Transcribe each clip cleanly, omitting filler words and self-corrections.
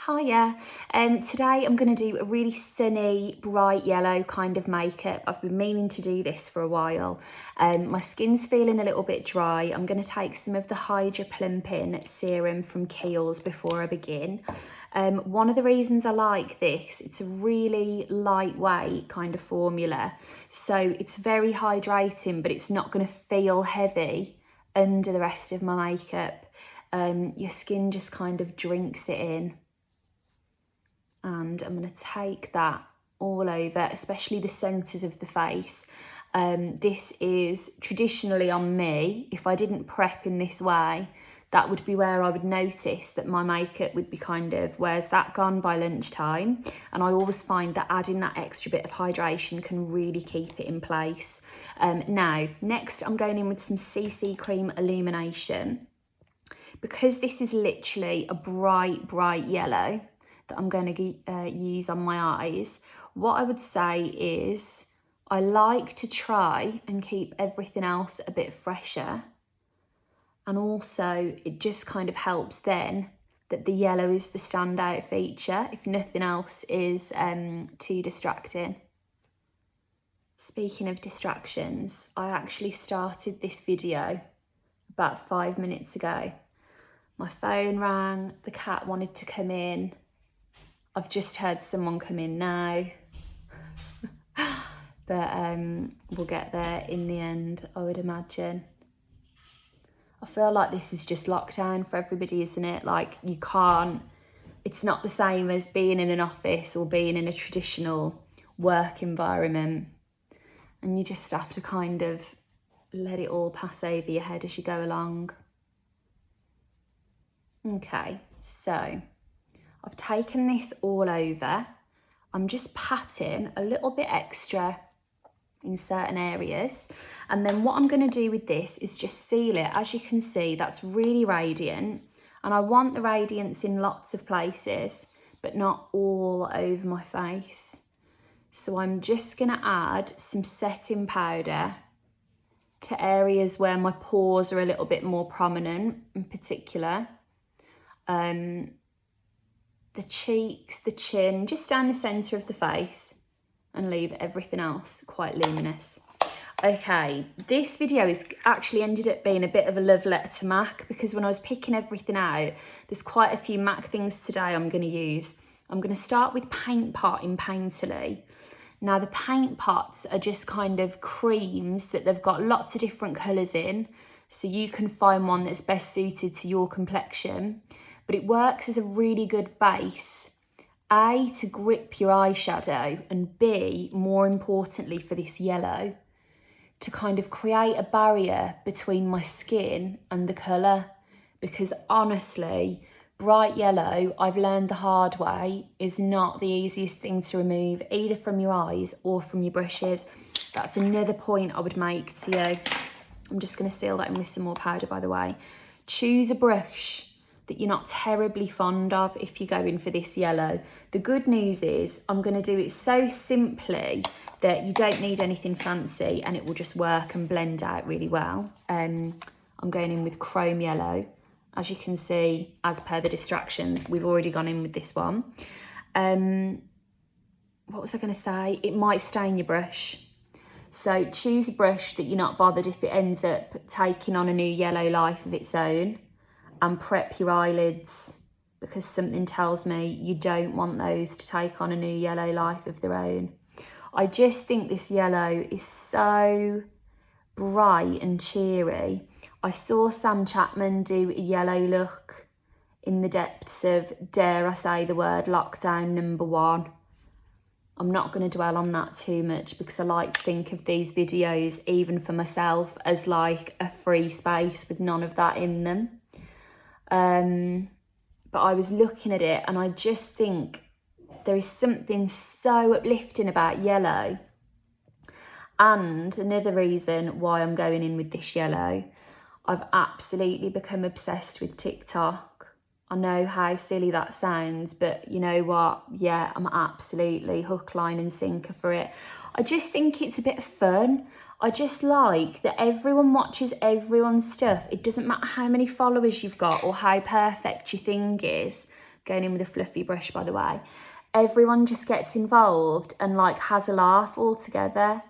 Hiya. Today I'm going to do a really sunny, bright yellow kind of makeup. I've been meaning to do this for a while. My skin's feeling a little bit dry. I'm going to take some of the Hydra Plumping Serum from Kiehl's before I begin. One of the reasons I like this, it's a really lightweight kind of formula. So it's very hydrating, but it's not going to feel heavy under the rest of my makeup. Your skin just kind of drinks it in. And I'm going to take that all over, especially the centres of the face. This is traditionally on me. If I didn't prep in this way, that would be where I would notice that my makeup would be kind of, where's that gone by lunchtime? And I always find that adding that extra bit of hydration can really keep it in place. Now, next I'm going in with some CC Cream Illumination. Because this is literally a bright yellow that I'm going to use on my eyes, what I would say is I like to try and keep everything else a bit fresher. And also it just kind of helps then that the yellow is the standout feature if nothing else is too distracting. Speaking of distractions, I actually started this video about 5 minutes ago. My phone rang, the cat wanted to come in. I've just heard someone come in now. But we'll get there in the end, I would imagine. I feel like this is just lockdown for everybody, isn't it? Like you can't, it's not the same as being in an office or being in a traditional work environment. And you just have to kind of let it all pass over your head as you go along. Okay, so I've taken this all over. I'm just patting a little bit extra in certain areas. And then what I'm going to do with this is just seal it. As you can see, that's really radiant. And I want the radiance in lots of places, but not all over my face. So I'm just going to add some setting powder to areas where my pores are a little bit more prominent in particular. The cheeks, the chin, just down the centre of the face, and leave everything else quite luminous. Okay, this video has actually ended up being a bit of a love letter to MAC, because when I was picking everything out, there's quite a few MAC things today I'm going to use. I'm going to start with Paint Pot in Painterly. Now the paint pots are just kind of creams that they've got lots of different colours in, so you can find one that's best suited to your complexion. But it works as a really good base, A, to grip your eyeshadow, and B, more importantly for this yellow, to kind of create a barrier between my skin and the colour. Because honestly, bright yellow, I've learned the hard way, is not the easiest thing to remove, either from your eyes or from your brushes. That's another point I would make to you. I'm just going to seal that in with some more powder, by the way. Choose a brush that you're not terribly fond of if you're going for this yellow. The good news is I'm going to do it so simply that you don't need anything fancy and it will just work and blend out really well. I'm going in with Chrome Yellow. As you can see, as per the distractions, we've already gone in with this one. What was I going to say? It might stain your brush. So choose a brush that you're not bothered if it ends up taking on a new yellow life of its own. And prep your eyelids, because something tells me you don't want those to take on a new yellow life of their own. I just think this yellow is so bright and cheery. I saw Sam Chapman do a yellow look in the depths of, dare I say the word, lockdown #1. I'm not going to dwell on that too much, because I like to think of these videos, even for myself, as like a free space with none of that in them. But I was looking at it and I just think there is something so uplifting about yellow. And another reason why I'm going in with this yellow, I've absolutely become obsessed with TikTok. I know how silly that sounds, but you know what? Yeah, I'm absolutely hook, line and sinker for it. I just think it's a bit fun. I just like that everyone watches everyone's stuff. It doesn't matter how many followers you've got or how perfect your thing is. going in with a fluffy brush, by the way. Everyone just gets involved and like has a laugh all together.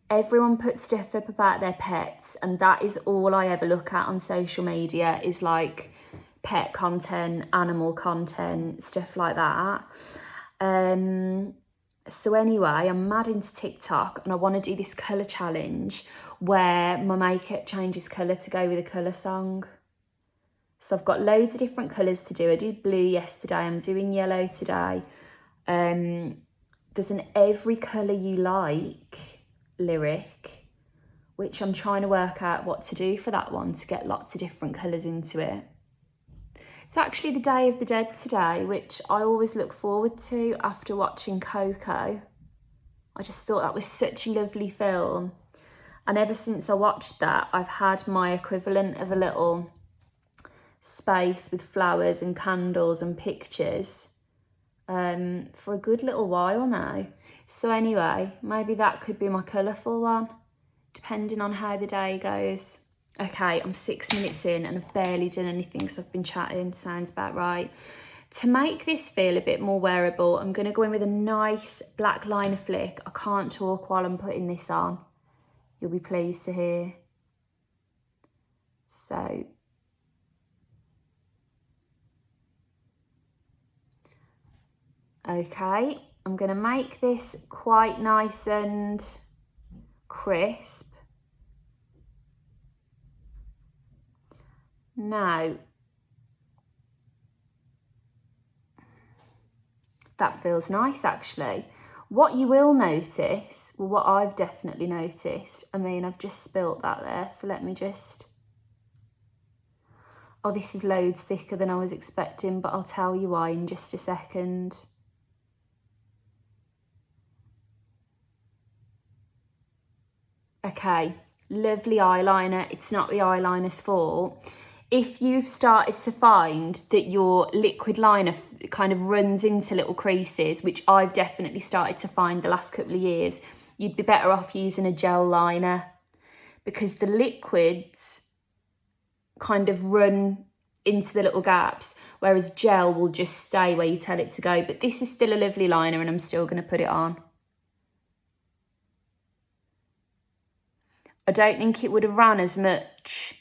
Everyone puts stuff up about their pets, and that is all I ever look at on social media, is like pet content, animal content, stuff like that. So anyway, I'm mad into TikTok, and I want to do this colour challenge where my makeup changes colour to go with a colour song. So I've got loads of different colours to do. I did blue yesterday, I'm doing yellow today. There's an every colour you like lyric, which I'm trying to work out what to do for that one to get lots of different colours into it. It's actually the Day of the Dead today, which I always look forward to after watching Coco. I just thought that was such a lovely film. And ever since I watched that, I've had my equivalent of a little space with flowers and candles and pictures for a good little while now. So anyway, maybe that could be my colourful one, depending on how the day goes. Okay, I'm 6 minutes in and I've barely done anything, so I've been chatting, sounds about right. To make this feel a bit more wearable, I'm going to go in with a nice black liner flick. I can't talk while I'm putting this on, you'll be pleased to hear. So, okay, I'm going to make this quite nice and crisp. Now, that feels nice actually. What you will notice, well, what I've definitely noticed, I mean, I've just spilt that there, so let me just... Oh, this is loads thicker than I was expecting, but I'll tell you why in just a second. Okay, lovely eyeliner. It's not the eyeliner's fault. If you've started to find that your liquid liner kind of runs into little creases, which I've definitely started to find the last couple of years, you'd be better off using a gel liner, because the liquids kind of run into the little gaps, whereas gel will just stay where you tell it to go. But this is still a lovely liner and I'm still going to put it on. I don't think it would have ran as much,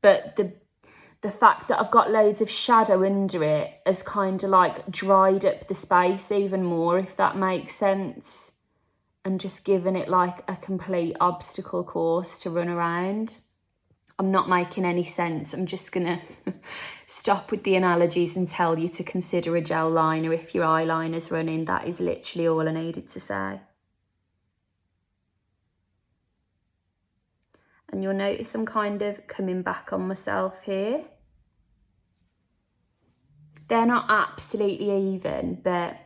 but the fact that I've got loads of shadow under it has kind of like dried up the space even more, if that makes sense, and just given it like a complete obstacle course to run around. I'm not making any sense. I'm just gonna stop with the analogies and tell you to consider a gel liner if your eyeliner's running. That is literally all I needed to say. And you'll notice I'm kind of coming back on myself here. They're not absolutely even, but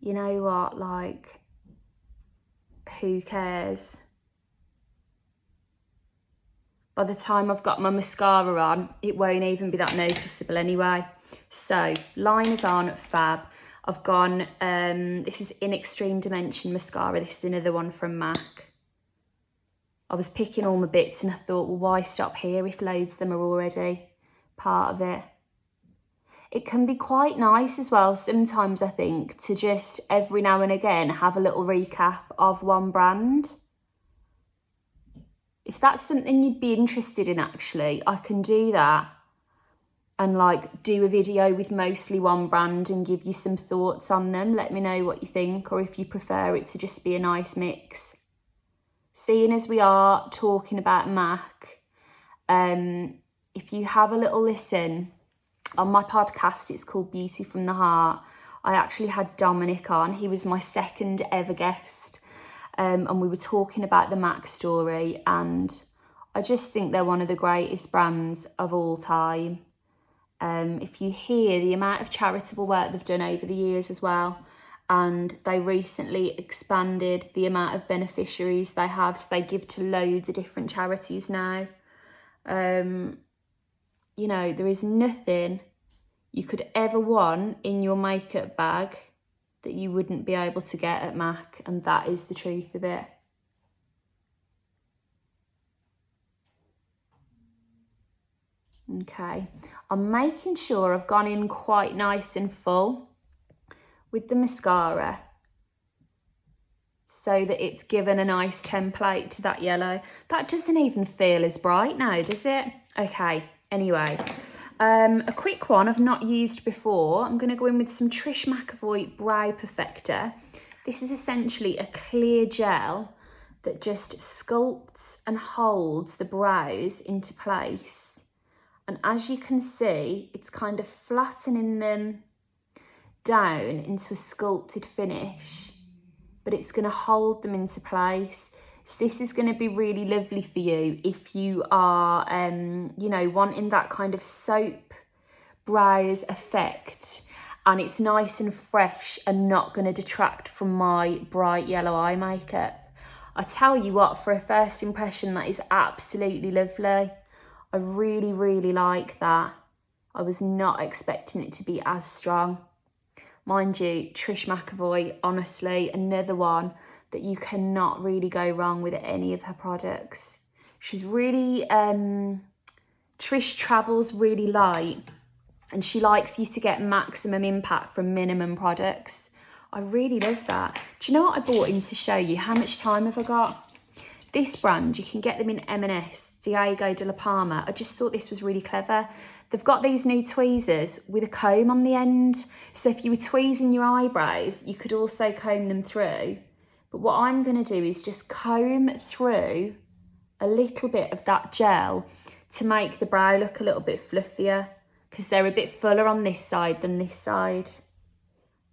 you know what, like, who cares? By the time I've got my mascara on, it won't even be that noticeable anyway. So, liners on, fab. I've gone, this is in Extreme Dimension mascara. This is another one from MAC. I was picking all my bits and I thought, well, why stop here if loads of them are already part of it? It can be quite nice as well sometimes, I think, to just every now and again have a little recap of one brand. If that's something you'd be interested in, actually, I can do that and like do a video with mostly one brand and give you some thoughts on them. Let me know what you think, or if you prefer it to just be a nice mix. Seeing as we are talking about MAC, if you have a little listen on my podcast, it's called Beauty from the Heart. I actually had Dominic on. He was my second ever guest. And we were talking about the MAC story, and I just think they're one of the greatest brands of all time. If you hear the amount of charitable work they've done over the years as well, and they recently expanded the amount of beneficiaries they have, so they give to loads of different charities now. You know, there is nothing you could ever want in your makeup bag that you wouldn't be able to get at MAC, and that is the truth of it. Okay, I'm making sure I've gone in quite nice and full with the mascara so that it's given a nice template to that yellow. That doesn't even feel as bright now, does it? Okay, anyway, a quick one I've not used before. I'm going to go in with some Trish Mcavoy Brow Perfector. This is essentially a clear gel that just sculpts and holds the brows into place. And as you can see, it's kind of flattening them down into a sculpted finish, but it's going to hold them into place. So this is going to be really lovely for you if you are, you know, wanting that kind of soap brows effect, and it's nice and fresh and not going to detract from my bright yellow eye makeup. I tell you what, for a first impression, that is absolutely lovely. I really, really like that. I was not expecting it to be as strong. Mind you, Trish Mcavoy, honestly, another one that you cannot really go wrong with any of her products. She's really, Trish travels really light, and she likes you to get maximum impact from minimum products. I really love that. Do you know what I bought in to show you? How much time have I got? This brand, you can get them in M&S, Diego de la Palma. I just thought this was really clever. They've got these new tweezers with a comb on the end. So if you were tweezing your eyebrows, you could also comb them through. But what I'm going to do is just comb through a little bit of that gel to make the brow look a little bit fluffier, because they're a bit fuller on this side than this side.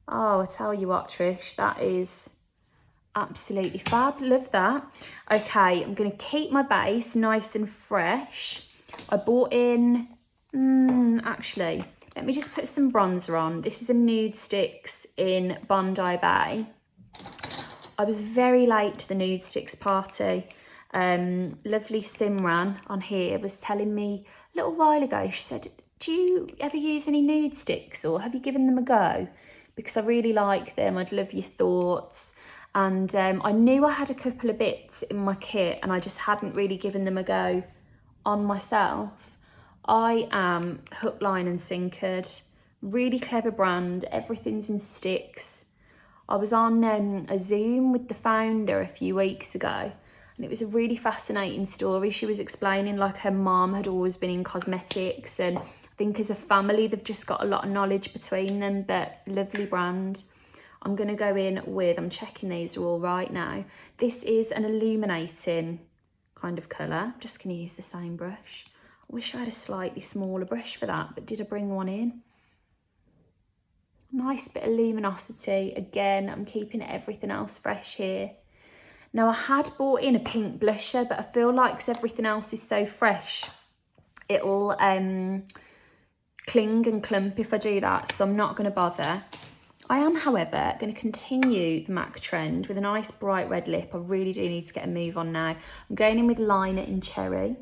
Oh, I tell you what, Trish, that is absolutely fab. Love that. Okay, I'm going to keep my base nice and fresh. I bought in, actually, let me just put some bronzer on. This is a Nude Sticks in Bondi Bay. I was very late to the Nude Sticks party. Lovely Simran on here was telling me a little while ago, she said, do you ever use any Nude Sticks, or have you given them a go? Because I really like them. I'd love your thoughts. And I knew I had a couple of bits in my kit and I just hadn't really given them a go on myself. I am hook, line and sinkered. Really clever brand. Everything's in sticks. I was on a Zoom with the founder a few weeks ago, and it was a really fascinating story. She was explaining like her mom had always been in cosmetics, and I think as a family they've just got a lot of knowledge between them, but lovely brand. I'm going to go in with, I'm checking these are all right now. This is an illuminating kind of colour. I'm just going to use the same brush. I wish I had a slightly smaller brush for that, but did I bring one in? Nice bit of luminosity. Again, I'm keeping everything else fresh here. Now, I had bought in a pink blusher, but I feel like 'cause everything else is so fresh, it'll cling and clump if I do that, so I'm not going to bother. I am, however, going to continue the MAC trend with a nice bright red lip. I really do need to get a move on now. I'm going in with liner in Cherry.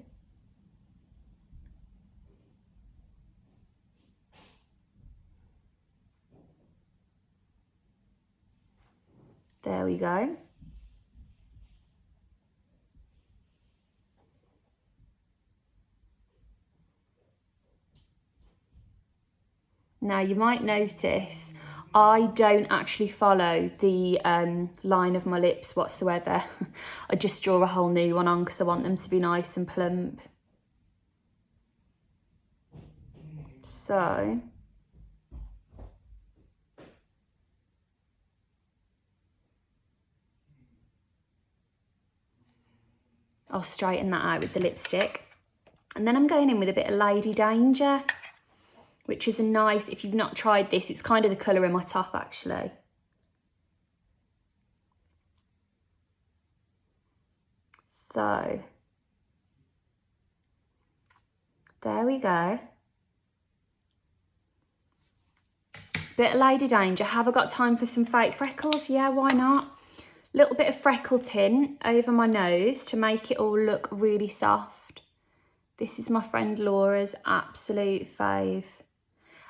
There we go. Now, you might notice I don't actually follow the line of my lips whatsoever. I just draw a whole new one on because I want them to be nice and plump. So, I'll straighten that out with the lipstick. And then I'm going in with a bit of Lady Danger, which is a nice, if you've not tried this, it's kind of the colour in my top actually. So, there we go. Bit of Lady Danger. Have I got time for some fake freckles? Yeah, why not? Little bit of freckle tint over my nose to make it all look really soft. This is my friend Laura's absolute fave.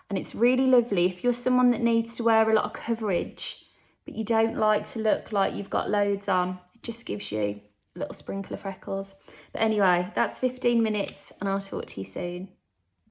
And it's really lovely if you're someone that needs to wear a lot of coverage, but you don't like to look like you've got loads on. It just gives you a little sprinkle of freckles. But anyway, that's 15 minutes and I'll talk to you soon.